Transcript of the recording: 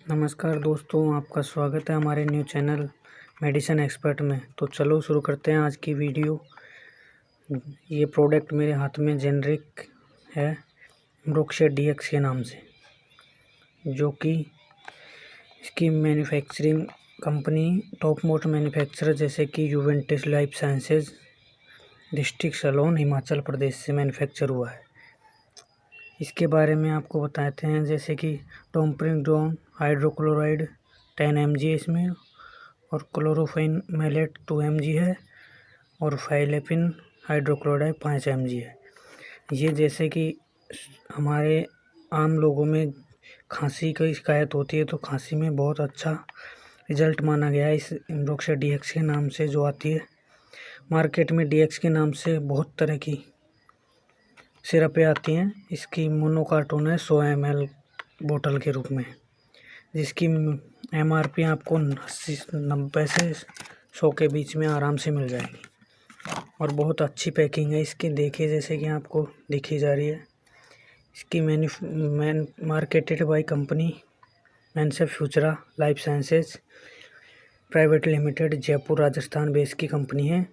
नमस्कार दोस्तों, आपका स्वागत है हमारे न्यू चैनल मेडिसिन एक्सपर्ट में। तो चलो शुरू करते हैं आज की वीडियो। ये प्रोडक्ट मेरे हाथ में जेनरिक है ब्रोक्शा डीएक्स के नाम से, जो कि इसकी manufacturing company top most manufacturer जैसे कि Juventus life sciences district Solan Himachal Pradesh से मैन्युफैक्चर हुआ है। इसके बारे में आपको बताते हैं, जैसे कि टोम्प्रिंडोन हाइड्रोक्लोराइड 10 mg है इसमें, और क्लोरोफेन मेलेट 2 mg है, और फाइलेपिन हाइड्रोक्लोराइड 5 mg है। ये जैसे कि हमारे आम लोगों में खांसी की शिकायत होती है, तो खांसी में बहुत अच्छा रिजल्ट माना गया है इस ब्रोक्शा डीएक्स के नाम से जो आती है। मार्केट में डीएक्स के नाम से बहुत तरह की सिरपें आती हैं। इसकी मोनो कार्टून है 100 ml बोतल के रूप में, जिसकी MRP आपको 80-90 से 100 के बीच में आराम से मिल जाएगी। और बहुत अच्छी पैकिंग है इसकी, देखिए जैसे कि आपको दिखी जा रही है। इसकी marketed by company manufacturer life sciences private limited, Jaipur Rajasthan base की कंपनी है।